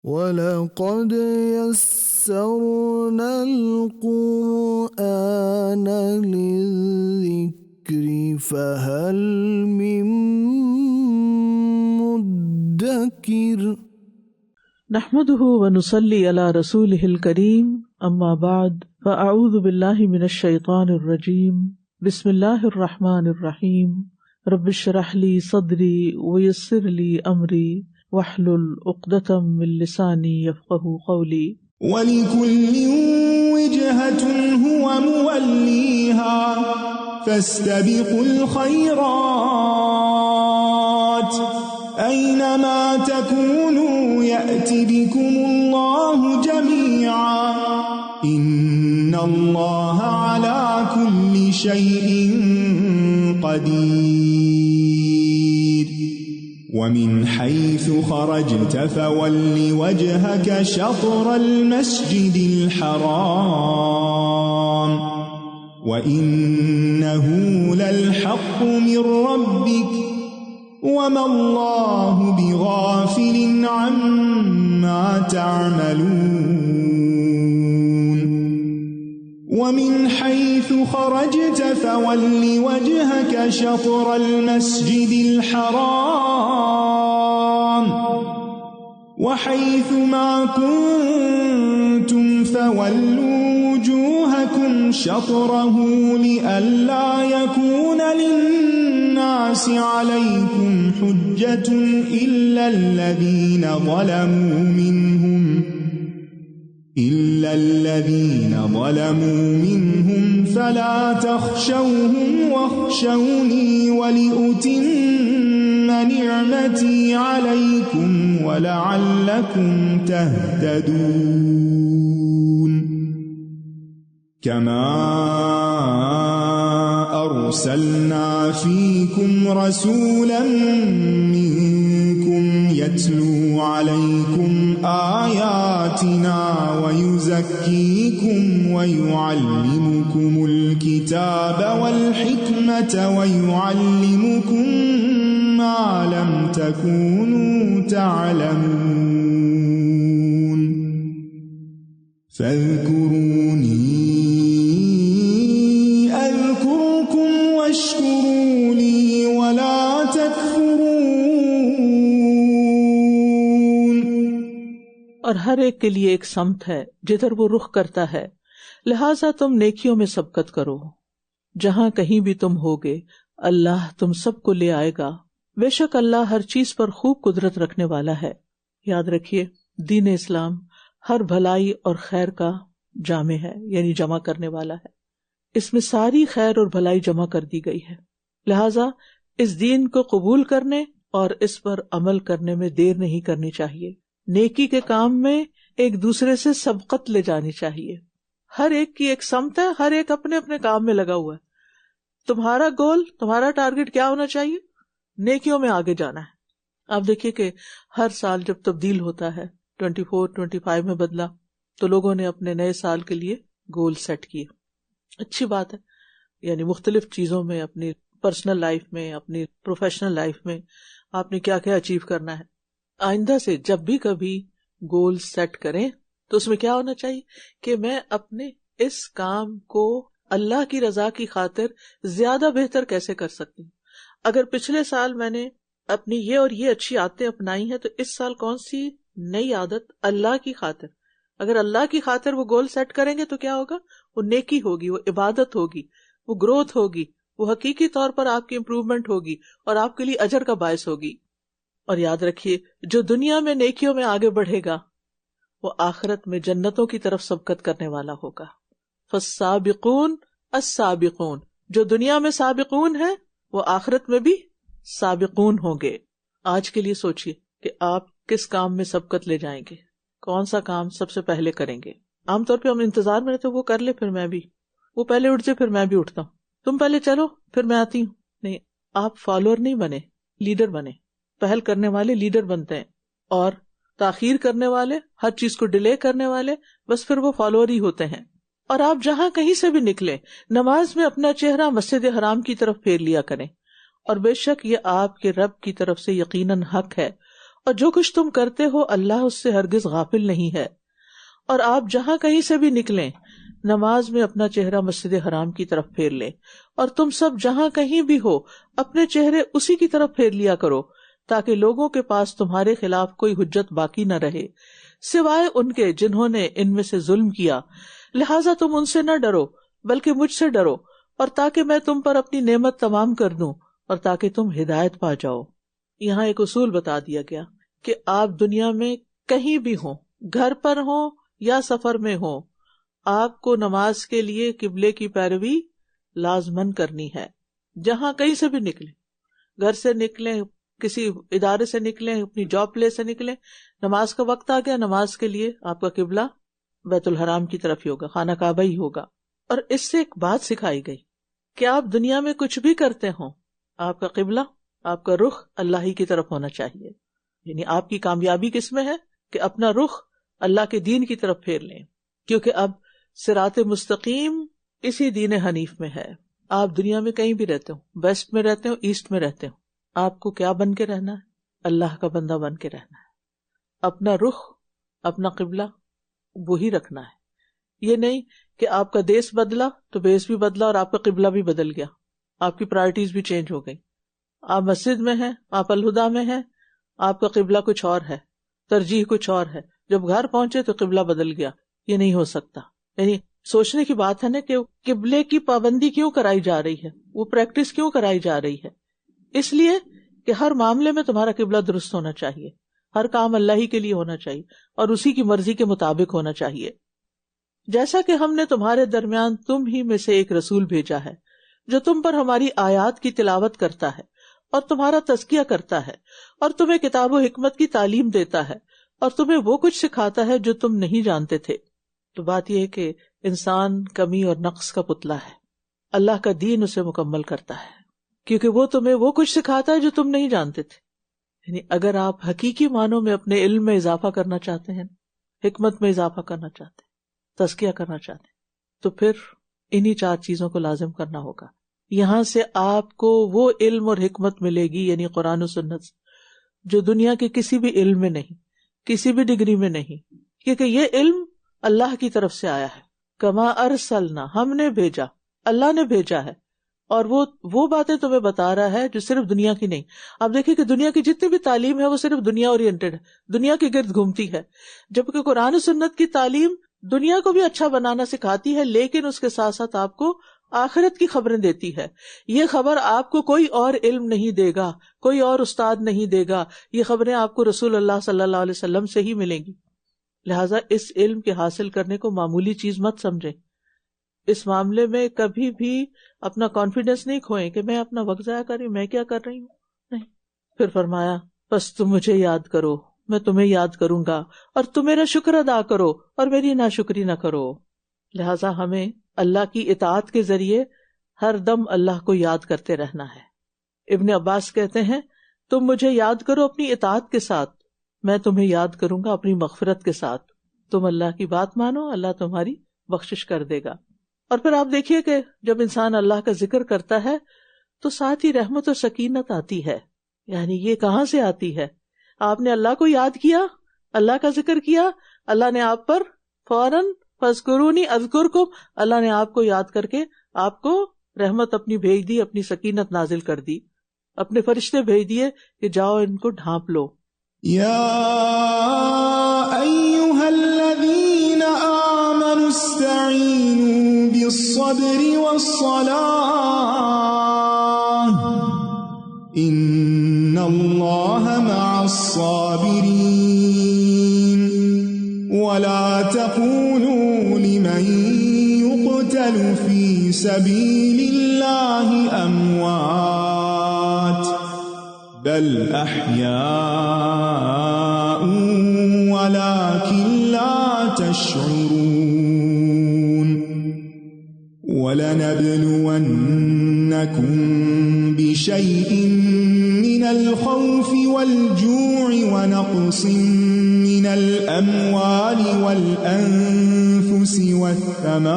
وَلَقَدْ يَسَّرْنَا الْقُرْآنَ لِلذِّكْرِ فَهَلْ مِن مُّدَّكِرٍ نحمده ونصلي على رسوله الكريم اما بعد فاعوذ بالله من الشيطان الرجيم بسم الله الرحمن الرحيم رب اشرح لي صدري ويسر لي امري واحلل عقدة من لساني يفقهوا قولي وَلِكُلٍّ وِجْهَةٌ هُوَ مُوَلِّيهَا فَاسْتَبِقُوا الْخَيْرَاتِ أَيْنَمَا تَكُونُوا يَأْتِ بِكُمُ اللَّهُ جَمِيعًا إِنَّ اللَّهَ عَلَى كُلِّ شَيْءٍ قَدِيرٌ وَمِنْ حَيْثُ خَرَجْتَ فَوَلِّ وَجْهَكَ شَطْرَ الْمَسْجِدِ الْحَرَامِ وَإِنَّهُ لَلْحَقُّ مِنْ رَبِّكَ وَمَا اللَّهُ بِغَافِلٍ عَمَّا تَعْمَلُونَ وَمِنْ حَيْثُ خَرَجْتَ فَوَلِّ وَجْهَكَ شَطْرَ الْمَسْجِدِ الْحَرَامِ وَحَيْثُ مَا كُنْتُمْ فَوَلُّوا وُجُوهَكُمْ شَطْرَهُ لِئَلَّا يَكُونَ لِلنَّاسِ عَلَيْكُمْ حُجَّةٌ إِلَّا الَّذِينَ ظَلَمُوا مِنْهُمْ فَلَا تَخْشَوْهُمْ وَاخْشَوْنِي وَلِأُتِمَّ نِعْمَتِي عَلَيْكُمْ وَلَعَلَّكُمْ تَهْتَدُونَ كَمَا أَرْسَلْنَا فِيكُمْ رَسُولًا مِّنكُمْ يَتْلُو عَلَيْكُمْ آيَاتِنَا وَيُزَكِّيكُمْ وَيُعَلِّمُكُمُ الْكِتَابَ وَالْحِكْمَةَ وَيُعَلِّمُكُم مَّا لَمْ تَكُونُوا تَعْلَمُونَ فَاذْكُرُونِي أَذْكُرْكُمْ وَاشْكُرُوا لِي وَلَا تَكْفُرُونَ اور ہر ایک کے لیے ایک سمت ہے جدھر وہ رخ کرتا ہے، لہٰذا تم نیکیوں میں سبقت کرو۔ جہاں کہیں بھی تم ہوگے اللہ تم سب کو لے آئے گا، بے شک اللہ ہر چیز پر خوب قدرت رکھنے والا ہے۔ یاد رکھیے دین اسلام ہر بھلائی اور خیر کا جامع ہے، یعنی جمع کرنے والا ہے۔ اس میں ساری خیر اور بھلائی جمع کر دی گئی ہے، لہٰذا اس دین کو قبول کرنے اور اس پر عمل کرنے میں دیر نہیں کرنی چاہیے۔ نیکی کے کام میں ایک دوسرے سے سبقت لے جانی چاہیے۔ ہر ایک کی ایک سمت ہے، ہر ایک اپنے اپنے کام میں لگا ہوا ہے۔ تمہارا گول، تمہارا ٹارگٹ کیا ہونا چاہیے؟ نیکیوں میں آگے جانا ہے۔ آپ دیکھیے کہ ہر سال جب تبدیل ہوتا ہے، 24 25 میں بدلا، تو لوگوں نے اپنے نئے سال کے لیے گول سیٹ کیے۔ اچھی بات ہے، یعنی مختلف چیزوں میں، اپنی پرسنل لائف میں، اپنی پروفیشنل لائف میں آپ نے کیا کیا اچیو کرنا ہے۔ آئندہ سے جب بھی کبھی گول سیٹ کریں تو اس میں کیا ہونا چاہیے کہ میں اپنے اس کام کو اللہ کی رضا کی خاطر زیادہ بہتر کیسے کر سکتی ہوں۔ اگر پچھلے سال میں نے اپنی یہ اور یہ اچھی عادتیں اپنائی ہیں تو اس سال کون سی نئی عادت اللہ کی خاطر، اگر اللہ کی خاطر وہ گول سیٹ کریں گے تو کیا ہوگا؟ وہ نیکی ہوگی، وہ عبادت ہوگی، وہ گروتھ ہوگی، وہ حقیقی طور پر آپ کی امپروومنٹ ہوگی اور آپ کے لیے اجر کا باعث ہوگی۔ اور یاد رکھیے جو دنیا میں نیکیوں میں آگے بڑھے گا وہ آخرت میں جنتوں کی طرف سبقت کرنے والا ہوگا۔ فالسابقون السابقون، جو دنیا میں سابقون ہے وہ آخرت میں بھی سابقون ہوں گے۔ آج کے لیے سوچئے کہ آپ کس کام میں سبقت لے جائیں گے، کون سا کام سب سے پہلے کریں گے۔ عام طور پہ ہم انتظار میں رہتے وہ کر لے پھر میں بھی، وہ پہلے اٹھ جائے پھر میں بھی اٹھتا ہوں، تم پہلے چلو پھر میں آتی ہوں۔ نہیں، آپ فالوور نہیں بنے، لیڈر بنے۔ پہل کرنے والے لیڈر بنتے ہیں، اور تاخیر کرنے والے، ہر چیز کو ڈیلے کرنے والے بس پھر وہ فالوور ہی ہوتے ہیں۔ اور آپ جہاں کہیں سے بھی نکلے نماز میں اپنا چہرہ مسجد حرام کی طرف پھیر لیا کریں، اور بے شک یہ آپ کے رب کی طرف سے یقیناً حق ہے، اور جو کچھ تم کرتے ہو اللہ اس سے ہرگز غافل نہیں ہے. اور آپ جہاں کہیں سے بھی نکلیں نماز میں اپنا چہرہ مسجد حرام کی طرف پھیر لیں، اور تم سب جہاں کہیں بھی ہو اپنے چہرے اسی کی طرف پھیر لیا کرو، تاکہ لوگوں کے پاس تمہارے خلاف کوئی حجت باقی نہ رہے سوائے ان کے جنہوں نے ان میں سے ظلم کیا. لہٰذا تم ان سے نہ ڈرو بلکہ مجھ سے ڈرو، اور تاکہ میں تم پر اپنی نعمت تمام کر دوں اور تاکہ تم ہدایت پا جاؤ. یہاں ایک اصول بتا دیا گیا کہ آپ دنیا میں کہیں بھی ہوں، گھر پر ہوں یا سفر میں ہوں، آپ کو نماز کے لیے قبلے کی پیروی لازمن کرنی ہے. جہاں کہیں سے بھی نکلیں، گھر سے نکلیں، کسی ادارے سے نکلیں، اپنی جاب پلیس سے نکلیں، نماز کا وقت آ گیا، نماز کے لیے آپ کا قبلہ بیت الحرام کی طرف ہی ہوگا، خانہ کعبہ ہی ہوگا. اور اس سے ایک بات سکھائی گئی کہ آپ دنیا میں کچھ بھی کرتے ہوں، آپ کا قبلہ، آپ کا رخ اللہ ہی کی طرف ہونا چاہیے. یعنی آپ کی کامیابی کس میں ہے کہ اپنا رخ اللہ کے دین کی طرف پھیر لیں، کیونکہ اب صراط مستقیم اسی دین حنیف میں ہے. آپ دنیا میں کہیں بھی رہتے ہو، ویسٹ میں رہتے ہو، ایسٹ میں رہتے ہو، آپ کو کیا بن کے رہنا ہے؟ اللہ کا بندہ بن کے رہنا ہے. اپنا رخ، اپنا قبلہ وہی رکھنا ہے. یہ نہیں کہ آپ کا دیس بدلا تو بیس بھی بدلا اور آپ کا قبلہ بھی بدل گیا، آپ کی پرائرٹیز بھی چینج ہو گئی. آپ مسجد میں ہیں، آپ الہدا میں ہیں، آپ کا قبلہ کچھ اور ہے، ترجیح کچھ اور ہے، جب گھر پہنچے تو قبلہ بدل گیا. یہ نہیں ہو سکتا. یعنی سوچنے کی بات ہے نا کہ قبلے کی پابندی کیوں کرائی جا رہی ہے، وہ پریکٹس کیوں کرائی جا رہی ہے؟ اس لیے کہ ہر معاملے میں تمہارا قبلہ درست ہونا چاہیے، ہر کام اللہ ہی کے لیے ہونا چاہیے اور اسی کی مرضی کے مطابق ہونا چاہیے. جیسا کہ ہم نے تمہارے درمیان تم ہی میں سے ایک رسول بھیجا ہے جو تم پر ہماری آیات کی تلاوت کرتا ہے اور تمہارا تزکیہ کرتا ہے اور تمہیں کتاب و حکمت کی تعلیم دیتا ہے اور تمہیں وہ کچھ سکھاتا ہے جو تم نہیں جانتے تھے. تو بات یہ ہے کہ انسان کمی اور نقص کا پتلا ہے، اللہ کا دین اسے مکمل کرتا ہے کیونکہ وہ تمہیں وہ کچھ سکھاتا ہے جو تم نہیں جانتے تھے. یعنی اگر آپ حقیقی معنوں میں اپنے علم میں اضافہ کرنا چاہتے ہیں، حکمت میں اضافہ کرنا چاہتے ہیں، تزکیہ کرنا چاہتے ہیں، تو پھر انہی 4 چیزوں کو لازم کرنا ہوگا. یہاں سے آپ کو وہ علم اور حکمت ملے گی، یعنی قرآن و سنت سے، جو دنیا کے کسی بھی علم میں نہیں، کسی بھی ڈگری میں نہیں، کیونکہ یہ علم اللہ کی طرف سے آیا ہے. کما ارسلنا، ہم نے بھیجا، اللہ نے بھیجا ہے، اور وہ باتیں تمہیں بتا رہا ہے جو صرف دنیا کی نہیں. آپ دیکھیں کہ دنیا کی جتنی بھی تعلیم ہے وہ صرف دنیا اورینٹڈ ہے، دنیا کے گرد گھومتی ہے، جبکہ قرآن و سنت کی تعلیم دنیا کو بھی اچھا بنانا سکھاتی ہے، لیکن اس کے ساتھ ساتھ آپ کو آخرت کی خبریں دیتی ہے. یہ خبر آپ کو کوئی اور علم نہیں دے گا، کوئی اور استاد نہیں دے گا، یہ خبریں آپ کو رسول اللہ صلی اللہ علیہ وسلم سے ہی ملیں گی. لہٰذا اس علم کے حاصل کرنے کو معمولی چیز مت سمجھیں. اس معاملے میں کبھی بھی اپنا کانفیڈنس نہیں کھوئیں کہ میں اپنا وقت ضائع کر رہی ہوں، میں کیا کر رہی ہوں. نہیں. پھر فرمایا بس تم مجھے یاد کرو، میں تمہیں یاد کروں گا، اور تم میرا شکر ادا کرو اور میری ناشکری نہ کرو. لہٰذا ہمیں اللہ کی اطاعت کے ذریعے ہر دم اللہ کو یاد کرتے رہنا ہے. ابن عباس کہتے ہیں تم مجھے یاد کرو اپنی اطاعت کے ساتھ، میں تمہیں یاد کروں گا اپنی مغفرت کے ساتھ. تم اللہ کی بات مانو، اللہ تمہاری بخشش کر دے گا. اور پھر آپ دیکھیے کہ جب انسان اللہ کا ذکر کرتا ہے تو ساتھ ہی رحمت اور سکینت آتی ہے. یعنی یہ کہاں سے آتی ہے؟ آپ نے اللہ کو یاد کیا، اللہ کا ذکر کیا، اللہ نے آپ پر فوراً فاذکرونی اذکرکم، اللہ نے آپ کو یاد کر کے آپ کو رحمت اپنی بھیج دی، اپنی سکینت نازل کر دی، اپنے فرشتے بھیج دیے کہ جاؤ ان کو ڈھانپ لو. یا ایھا الذین آمنوا استعینوا بالصبر والصلاة ان اللہ مع الصابرین ولا تقولوا لمن يقتل في سبيل الله اموات بل احیاء ولكن لا تشعرون ولنبلونكم بشيء من الخوف والجوع ونقص من الأموال والأنفس والثمرات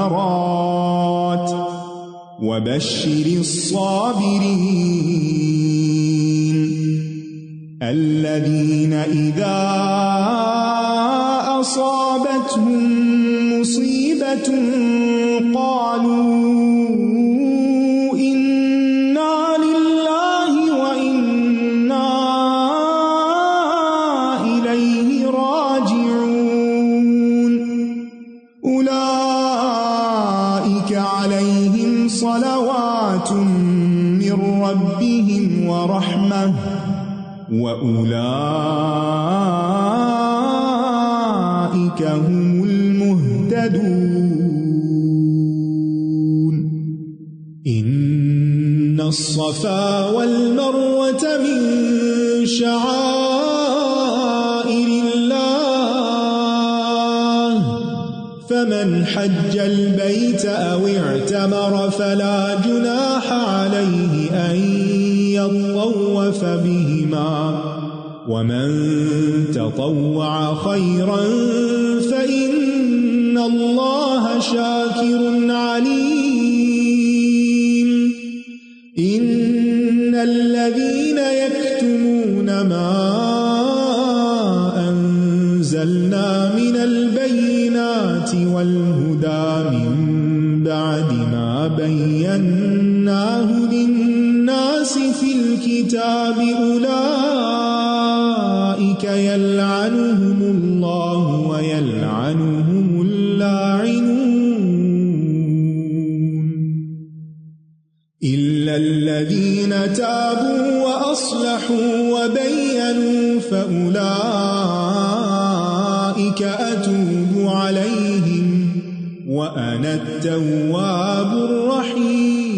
وبشر الصابرين الذين إذا أصابتهم مصيبة قالوا إنا لله وإنا إليه راجعون أولئك عليهم صلوات من ربهم ورحمة وَأُولَئِكَ هُمُ الْمُهْتَدُونَ إِنَّ الصَّفَا وَالْمَرْوَةَ مِن شَعَائِرِ اللَّهِ فَمَنْ حَجَّ الْبَيْتَ أَوِ اعْتَمَرَ فَلَا جُنَاحَ عَلَيْهِ أَن يطوف بهما ومن تطوع خيرا فإن الله شاكر عليم إن الذين يكتمون ما أنزلنا من البينات والهدى من بعد ما بيناه للناس في الكتاب أولئك يلعنهم الله ويلعنهم اللاعنون إلا الذين تابوا وأصلحوا وبينوا فأولئك أتوب عليهم وأنا التواب الرحيم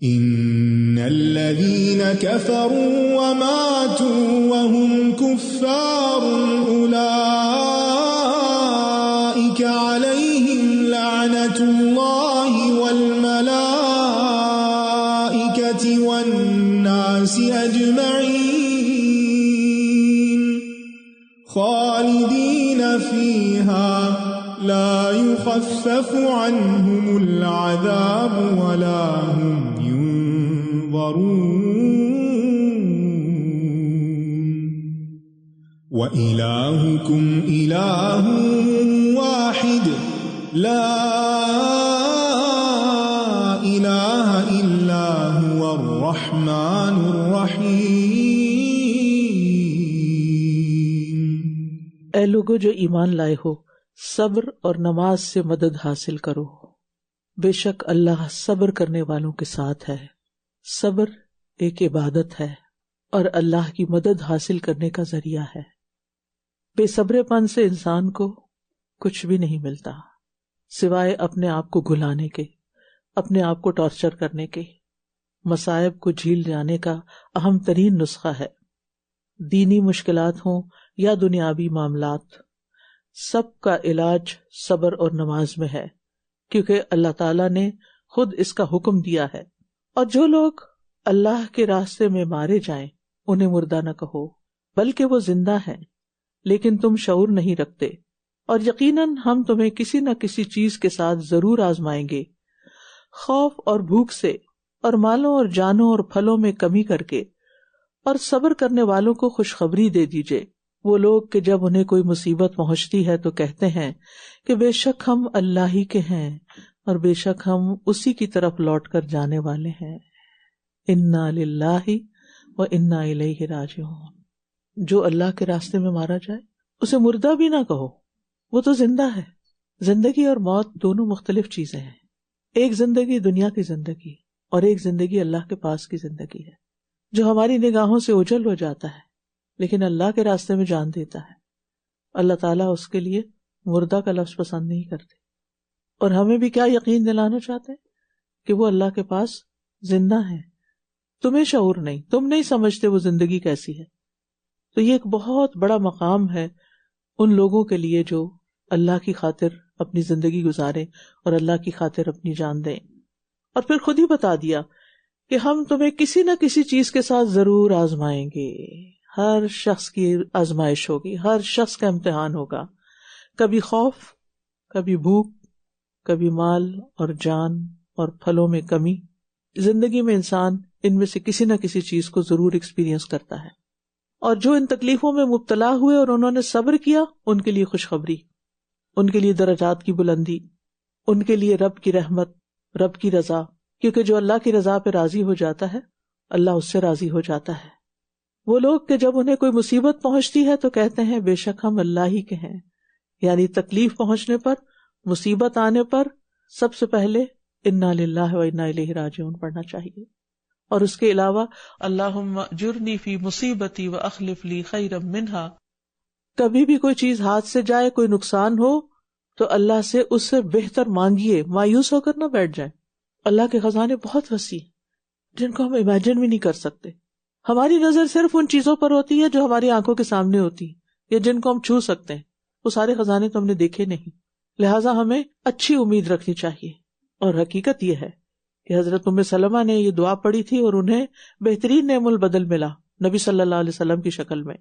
إن الذين كفروا وماتوا وهم كفار أولئك عليهم لعنة الله والملائكة والناس أجمعين خالدين فيها لا يخفف عنهم العذاب ولا هم وإلهكم إله واحد لا إله إلا هو الرحمن الرحيم۔ اے لوگو جو ایمان لائے ہو، صبر اور نماز سے مدد حاصل کرو، بے شک اللہ صبر کرنے والوں کے ساتھ ہے۔ صبر ایک عبادت ہے اور اللہ کی مدد حاصل کرنے کا ذریعہ ہے۔ بے صبرے پن سے انسان کو کچھ بھی نہیں ملتا سوائے اپنے آپ کو گھلانے کے، اپنے آپ کو ٹارچر کرنے کے۔ مصائب کو جھیل جانے کا اہم ترین نسخہ ہے، دینی مشکلات ہوں یا دنیاوی معاملات، سب کا علاج صبر اور نماز میں ہے، کیونکہ اللہ تعالیٰ نے خود اس کا حکم دیا ہے۔ اور جو لوگ اللہ کے راستے میں مارے جائیں انہیں مردہ نہ کہو، بلکہ وہ زندہ ہیں لیکن تم شعور نہیں رکھتے، اور یقیناً ہم تمہیں کسی نہ کسی چیز کے ساتھ ضرور آزمائیں گے، خوف اور بھوک سے، اور مالوں اور جانوں اور پھلوں میں کمی کر کے، اور صبر کرنے والوں کو خوشخبری دے دیجئے، وہ لوگ کہ جب انہیں کوئی مصیبت پہنچتی ہے تو کہتے ہیں کہ بے شک ہم اللہ ہی کے ہیں اور بے شک ہم اسی کی طرف لوٹ کر جانے والے ہیں۔ انا للہ و انا الیہ راجعون۔ جو اللہ کے راستے میں مارا جائے اسے مردہ بھی نہ کہو، وہ تو زندہ ہے۔ زندگی اور موت دونوں مختلف چیزیں ہیں، ایک زندگی دنیا کی زندگی اور ایک زندگی اللہ کے پاس کی زندگی ہے، جو ہماری نگاہوں سے اوجھل ہو جاتا ہے لیکن اللہ کے راستے میں جان دیتا ہے۔ اللہ تعالیٰ اس کے لیے مردہ کا لفظ پسند نہیں کرتے، اور ہمیں بھی کیا یقین دلانا چاہتے ہیں کہ وہ اللہ کے پاس زندہ ہیں۔ تمہیں شعور نہیں، تم نہیں سمجھتے وہ زندگی کیسی ہے۔ تو یہ ایک بہت بڑا مقام ہے ان لوگوں کے لیے جو اللہ کی خاطر اپنی زندگی گزاریں اور اللہ کی خاطر اپنی جان دیں۔ اور پھر خود ہی بتا دیا کہ ہم تمہیں کسی نہ کسی چیز کے ساتھ ضرور آزمائیں گے۔ ہر شخص کی آزمائش ہوگی، ہر شخص کا امتحان ہوگا، کبھی خوف، کبھی بھوک، کبھی مال اور جان اور پھلوں میں کمی، زندگی میں انسان ان میں سے کسی نہ کسی چیز کو ضرور ایکسپیرینس کرتا ہے، اور جو ان تکلیفوں میں مبتلا ہوئے اور انہوں نے صبر کیا، ان کے لیے خوشخبری، ان کے لیے درجات کی بلندی، ان کے لیے رب کی رحمت، رب کی رضا، کیونکہ جو اللہ کی رضا پہ راضی ہو جاتا ہے اللہ اس سے راضی ہو جاتا ہے۔ وہ لوگ کہ جب انہیں کوئی مصیبت پہنچتی ہے تو کہتے ہیں بے شک ہم اللہ ہی کے ہیں، یعنی تکلیف پہنچنے پر، مصیبت آنے پر سب سے پہلے انا للہ و انا الیہ راجعون پڑھنا چاہیے، اور اس کے علاوہ اللہم اجرنی فی مصیبتی واخلف لی خیرا منہا۔ کبھی بھی کوئی چیز ہاتھ سے جائے، کوئی نقصان ہو تو اللہ سے اس سے بہتر مانگیے، مایوس ہو کر نہ بیٹھ جائیں۔ اللہ کے خزانے بہت وسیع جن کو ہم امیجن بھی نہیں کر سکتے۔ ہماری نظر صرف ان چیزوں پر ہوتی ہے جو ہماری آنکھوں کے سامنے ہوتی یا جن کو ہم چھو سکتے ہیں، وہ سارے خزانے تو ہم نے دیکھے نہیں، لہٰذا ہمیں اچھی امید رکھنی چاہیے۔ اور حقیقت یہ ہے کہ حضرت ام سلمہ نے یہ دعا پڑھی تھی اور انہیں بہترین نعم البدل ملا نبی صلی اللہ علیہ وسلم کی شکل میں۔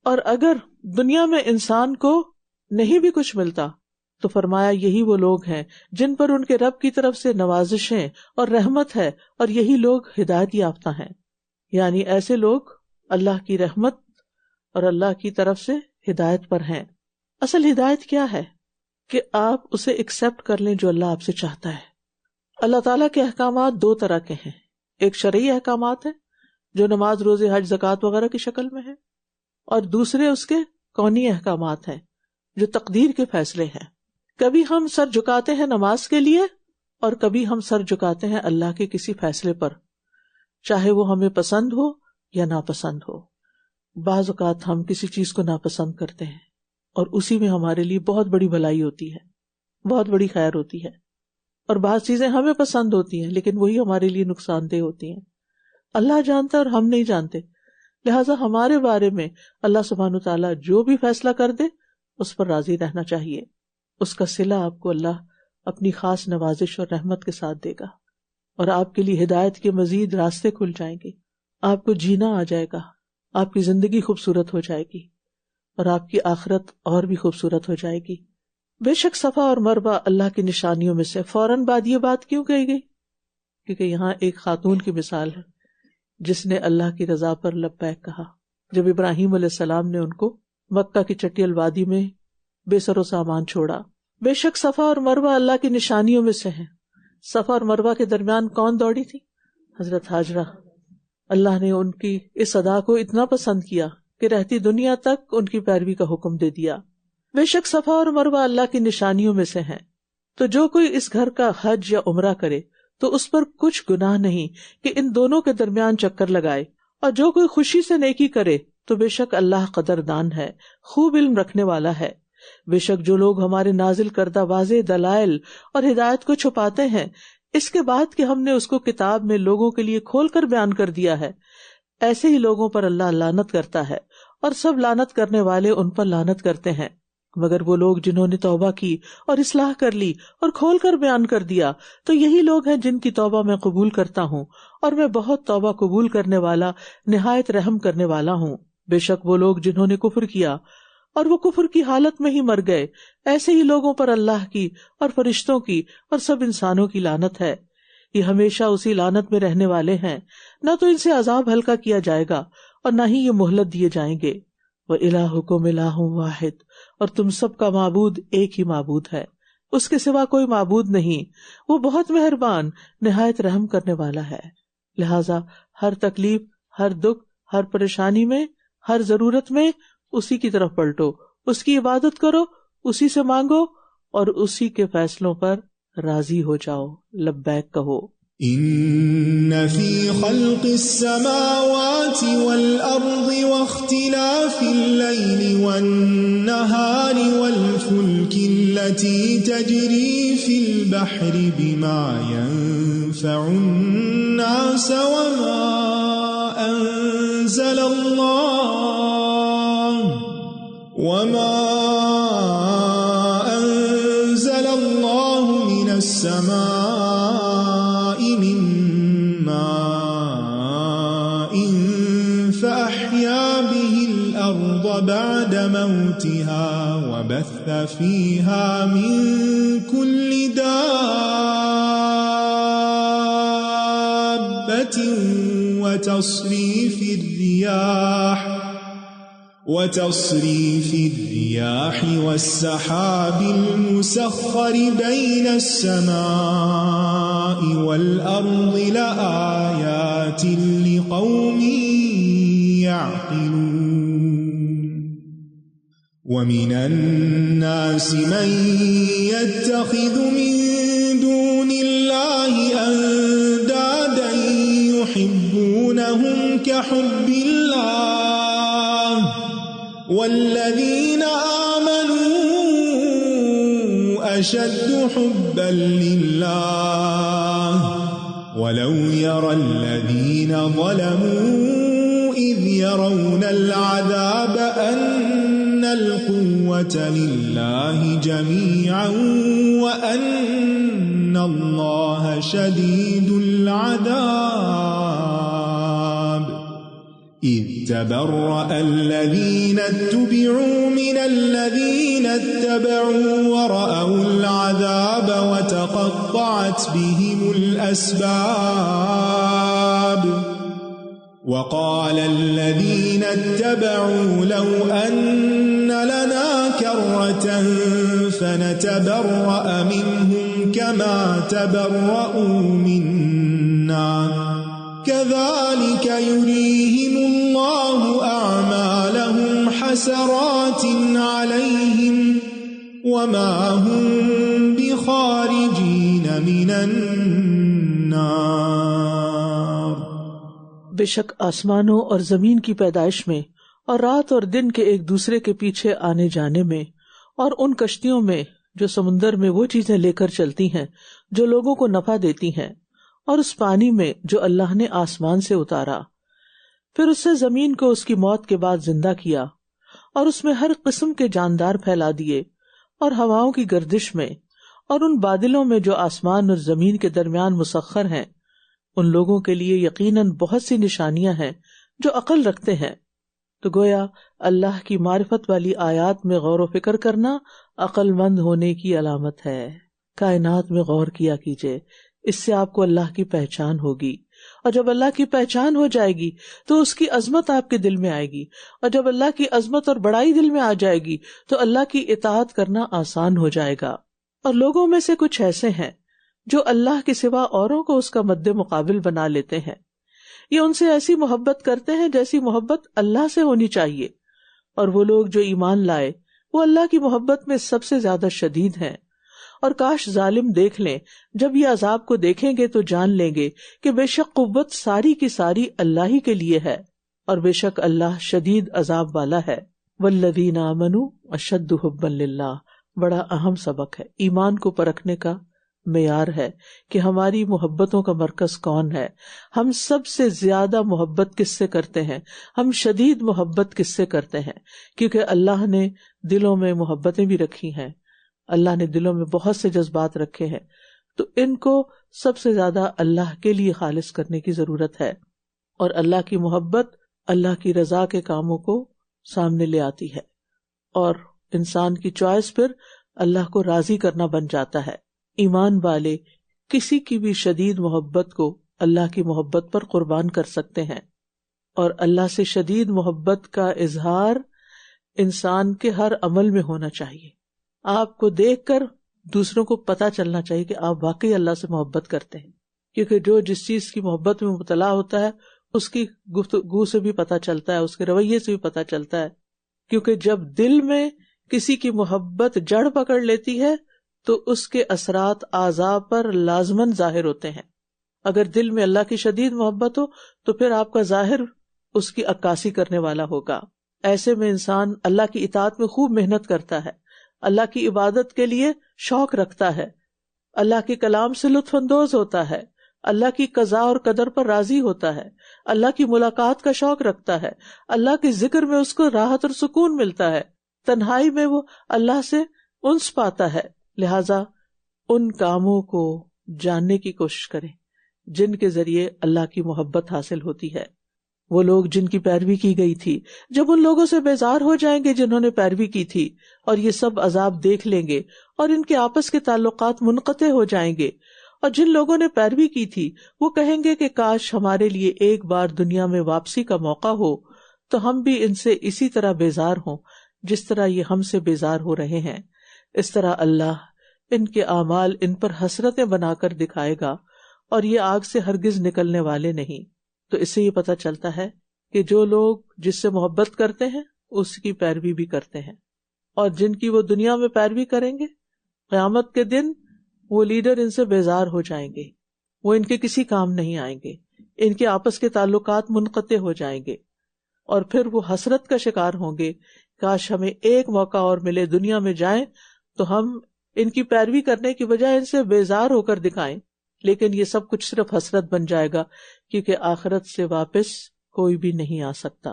اور اگر دنیا میں انسان کو نہیں بھی کچھ ملتا تو فرمایا یہی وہ لوگ ہیں جن پر ان کے رب کی طرف سے نوازشیں اور رحمت ہے، اور یہی لوگ ہدایت یافتہ ہیں، یعنی ایسے لوگ اللہ کی رحمت اور اللہ کی طرف سے ہدایت پر ہیں۔ اصل ہدایت کیا ہے کہ آپ اسے ایکسپٹ کر لیں جو اللہ آپ سے چاہتا ہے۔ اللہ تعالیٰ کے احکامات دو طرح کے ہیں، ایک شرعی احکامات ہیں جو نماز، روزے، حج، زکوٰۃ وغیرہ کی شکل میں ہیں، اور دوسرے اس کے کونی احکامات ہیں جو تقدیر کے فیصلے ہیں۔ کبھی ہم سر جھکاتے ہیں نماز کے لیے اور کبھی ہم سر جھکاتے ہیں اللہ کے کسی فیصلے پر، چاہے وہ ہمیں پسند ہو یا ناپسند ہو۔ بعض اوقات ہم کسی چیز کو ناپسند کرتے ہیں اور اسی میں ہمارے لیے بہت بڑی بھلائی ہوتی ہے، بہت بڑی خیر ہوتی ہے، اور بعض چیزیں ہمیں پسند ہوتی ہیں لیکن وہی ہمارے لیے نقصان دہ ہوتی ہیں۔ اللہ جانتا ہے اور ہم نہیں جانتے، لہٰذا ہمارے بارے میں اللہ سبحانہ وتعالیٰ جو بھی فیصلہ کر دے اس پر راضی رہنا چاہیے۔ اس کا صلہ آپ کو اللہ اپنی خاص نوازش اور رحمت کے ساتھ دے گا، اور آپ کے لیے ہدایت کے مزید راستے کھل جائیں گے، آپ کو جینا آ جائے گا، آپ کی زندگی خوبصورت ہو جائے گی، اور آپ کی آخرت اور بھی خوبصورت ہو جائے گی۔ بے شک صفا اور مروہ اللہ کی نشانیوں میں سے۔ فوراً بعد یہ بات کیوں کہی گئی؟ کیونکہ یہاں ایک خاتون کی مثال ہے جس نے اللہ کی رضا پر لبیک کہا جب ابراہیم علیہ السلام نے ان کو مکہ کی چٹیل وادی میں بے سر و سامان چھوڑا۔ بے شک صفا اور مروہ اللہ کی نشانیوں میں سے ہیں۔ صفا اور مروہ کے درمیان کون دوڑی تھی؟ حضرت ہاجرہ۔ اللہ نے ان کی اس ادا کو اتنا پسند کیا کہ رہتی دنیا تک ان کی پیروی کا حکم دے دیا۔ بے شک صفا اور مروہ اللہ کی نشانیوں میں سے ہیں، تو جو کوئی اس گھر کا حج یا عمرہ کرے تو اس پر کچھ گناہ نہیں کہ ان دونوں کے درمیان چکر لگائے، اور جو کوئی خوشی سے نیکی کرے تو بے شک اللہ قدردان ہے، خوب علم رکھنے والا ہے۔ بے شک جو لوگ ہمارے نازل کردہ واضح دلائل اور ہدایت کو چھپاتے ہیں اس کے بعد کہ ہم نے اس کو کتاب میں لوگوں کے لیے کھول کر بیان کر دیا ہے، ایسے ہی لوگوں پر اللہ لعنت کرتا ہے، اور سب لعنت کرنے والے ان پر لعنت کرتے ہیں، مگر وہ لوگ جنہوں نے توبہ کی اور اصلاح کر لی اور کھول کر بیان کر دیا تو یہی لوگ ہیں جن کی توبہ میں قبول کرتا ہوں، اور میں بہت توبہ قبول کرنے والا، نہایت رحم کرنے والا ہوں۔ بے شک وہ لوگ جنہوں نے کفر کیا اور وہ کفر کی حالت میں ہی مر گئے، ایسے ہی لوگوں پر اللہ کی اور فرشتوں کی اور سب انسانوں کی لعنت ہے۔ یہ ہمیشہ اسی لعنت میں رہنے والے ہیں، نہ تو ان سے عذاب ہلکا کیا جائے گا اور نہ ہی یہ مہلت دیے جائیں گے۔ وَإِلَٰهُكُمْ إِلَٰهٌ وَاحِدٌ، اور تم سب کا معبود ایک ہی معبود ہے، اس کے سوا کوئی معبود نہیں، وہ بہت مہربان، نہایت رحم کرنے والا ہے۔ لہٰذا ہر تکلیف، ہر دکھ، ہر پریشانی میں، ہر ضرورت میں اسی کی طرف پلٹو، اس کی عبادت کرو، اسی سے مانگو اور اسی کے فیصلوں پر راضی ہو جاؤ، لبیک کہو۔ إن في خلق السماوات والأرض واختلاف الليل والنهار والفلك التي تجري في البحر بما ينفع الناس وما أنزل الله من السماء من ماء فأحيا به الأرض بعد موتها وبث فيها من كل دابة وتصريف الرياح والسحاب المسخر بين السماء والأرض لآيات لقوم يعقلون ومن الناس من يتخذ من دون الله أندادا يحبونهم كحب الله والذين آمنوا أشد حبا لله ولو يرى الذين ظلموا إذ يرون العذاب أن القوة لله جميعا وأن الله شديد العذاب إذ تبرأ الذين اتبعوا من الذين اتبعوا ورأوا العذاب وتقطعت بهم الأسباب وقال الذين اتبعوا لو أن لنا كرة فنتبرأ منهم كما تبرأوا منا كذلك يريهم الله أعمالهم حسرات عليهم وما هم بخارجين من النار. بے شک آسمانوں اور زمین کی پیدائش میں اور رات اور دن کے ایک دوسرے کے پیچھے آنے جانے میں اور ان کشتیوں میں جو سمندر میں وہ چیزیں لے کر چلتی ہیں جو لوگوں کو نفع دیتی ہیں اور اس پانی میں جو اللہ نے آسمان سے اتارا، پھر اس سے زمین کو اس کی موت کے بعد زندہ کیا اور اس میں ہر قسم کے جاندار پھیلا دیے اور ہواؤں کی گردش میں اور ان بادلوں میں جو آسمان اور زمین کے درمیان مسخر ہیں، ان لوگوں کے لیے یقیناً بہت سی نشانیاں ہیں جو عقل رکھتے ہیں. تو گویا اللہ کی معرفت والی آیات میں غور و فکر کرنا عقل مند ہونے کی علامت ہے. کائنات میں غور کیا کیجئے، اس سے آپ کو اللہ کی پہچان ہوگی، اور جب اللہ کی پہچان ہو جائے گی تو اس کی عظمت آپ کے دل میں آئے گی، اور جب اللہ کی عظمت اور بڑائی دل میں آ جائے گی تو اللہ کی اطاعت کرنا آسان ہو جائے گا. اور لوگوں میں سے کچھ ایسے ہیں جو اللہ کے سوا اوروں کو اس کا مد مقابل بنا لیتے ہیں. یہ ان سے ایسی محبت کرتے ہیں جیسی محبت اللہ سے ہونی چاہیے، اور وہ لوگ جو ایمان لائے وہ اللہ کی محبت میں سب سے زیادہ شدید ہیں. اور کاش ظالم دیکھ لیں، جب یہ عذاب کو دیکھیں گے تو جان لیں گے کہ بے شک قوت ساری کی ساری اللہ ہی کے لیے ہے، اور بے شک اللہ شدید عذاب والا ہے. والذین آمنوا اشد حبا للہ بڑا اہم سبق ہے، ایمان کو پرکھنے کا معیار ہے کہ ہماری محبتوں کا مرکز کون ہے. ہم سب سے زیادہ محبت کس سے کرتے ہیں، ہم شدید محبت کس سے کرتے ہیں، کیونکہ اللہ نے دلوں میں محبتیں بھی رکھی ہیں، اللہ نے دلوں میں بہت سے جذبات رکھے ہیں، تو ان کو سب سے زیادہ اللہ کے لیے خالص کرنے کی ضرورت ہے. اور اللہ کی محبت اللہ کی رضا کے کاموں کو سامنے لے آتی ہے، اور انسان کی چوائس پھر اللہ کو راضی کرنا بن جاتا ہے. ایمان والے کسی کی بھی شدید محبت کو اللہ کی محبت پر قربان کر سکتے ہیں، اور اللہ سے شدید محبت کا اظہار انسان کے ہر عمل میں ہونا چاہیے. آپ کو دیکھ کر دوسروں کو پتہ چلنا چاہیے کہ آپ واقعی اللہ سے محبت کرتے ہیں، کیونکہ جو جس چیز کی محبت میں مبتلا ہوتا ہے اس کی گفتگو سے بھی پتہ چلتا ہے، اس کے رویے سے بھی پتہ چلتا ہے. کیونکہ جب دل میں کسی کی محبت جڑ پکڑ لیتی ہے تو اس کے اثرات اعضاء پر لازماً ظاہر ہوتے ہیں. اگر دل میں اللہ کی شدید محبت ہو تو پھر آپ کا ظاہر اس کی عکاسی کرنے والا ہوگا. ایسے میں انسان اللہ کی اطاعت میں خوب محنت کرتا ہے، اللہ کی عبادت کے لیے شوق رکھتا ہے، اللہ کے کلام سے لطف اندوز ہوتا ہے، اللہ کی قضاء اور قدر پر راضی ہوتا ہے، اللہ کی ملاقات کا شوق رکھتا ہے، اللہ کے ذکر میں اس کو راحت اور سکون ملتا ہے، تنہائی میں وہ اللہ سے انس پاتا ہے. لہذا ان کاموں کو جاننے کی کوشش کریں جن کے ذریعے اللہ کی محبت حاصل ہوتی ہے. وہ لوگ جن کی پیروی کی گئی تھی جب ان لوگوں سے بیزار ہو جائیں گے جنہوں نے پیروی کی تھی، اور یہ سب عذاب دیکھ لیں گے اور ان کے آپس کے تعلقات منقطع ہو جائیں گے، اور جن لوگوں نے پیروی کی تھی وہ کہیں گے کہ کاش ہمارے لیے ایک بار دنیا میں واپسی کا موقع ہو تو ہم بھی ان سے اسی طرح بیزار ہوں جس طرح یہ ہم سے بیزار ہو رہے ہیں. اس طرح اللہ ان کے اعمال ان پر حسرتیں بنا کر دکھائے گا اور یہ آگ سے ہرگز نکلنے والے نہیں. تو اس سے یہ پتہ چلتا ہے کہ جو لوگ جس سے محبت کرتے ہیں اس کی پیروی بھی کرتے ہیں، اور جن کی وہ دنیا میں پیروی کریں گے قیامت کے دن وہ لیڈر ان سے بیزار ہو جائیں گے، وہ ان کے کسی کام نہیں آئیں گے، ان کے آپس کے تعلقات منقطع ہو جائیں گے، اور پھر وہ حسرت کا شکار ہوں گے. کاش ہمیں ایک موقع اور ملے دنیا میں جائیں تو ہم ان کی پیروی کرنے کی بجائے ان سے بیزار ہو کر دکھائیں. لیکن یہ سب کچھ صرف حسرت بن جائے گا، کیونکہ آخرت سے واپس کوئی بھی نہیں آ سکتا.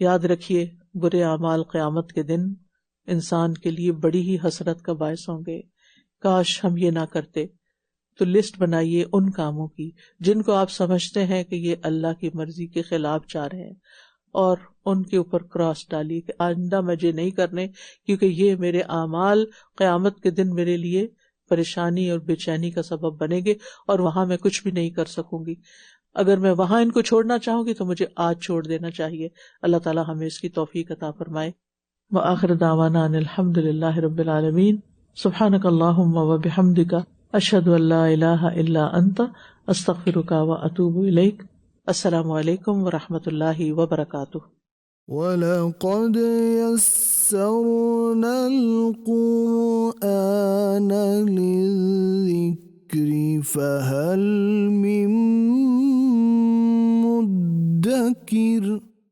یاد رکھیے برے اعمال قیامت کے دن انسان کے لیے بڑی ہی حسرت کا باعث ہوں گے. کاش ہم یہ نہ کرتے. تو لسٹ بنائیے ان کاموں کی جن کو آپ سمجھتے ہیں کہ یہ اللہ کی مرضی کے خلاف جا رہے ہیں، اور ان کے اوپر کراس ڈالیے کہ آئندہ مجھے نہیں کرنے، کیونکہ یہ میرے اعمال قیامت کے دن میرے لیے پریشانی اور بے چینی کا سبب بنے گے، اور وہاں میں کچھ بھی نہیں کر سکوں گی. اگر میں وہاں ان کو چھوڑنا چاہوں گی تو مجھے آج چھوڑ دینا چاہیے. اللہ تعالیٰ ہمیں اس کی توفیق عطا فرمائے. وآخر دعوانا ان الحمد للہ رب العالمین. سبحانک اللہم وبحمدک اشہد ان لا الہ الا انت استغفرک واتوب الیک. السلام علیکم ورحمۃ اللہ وبرکاتہ. وَلَقَدْ يَسَّرْنَا الْقُرْآنَ لِلذِّكْرِ فَهَلْ مِن مُّدَّكِرٍ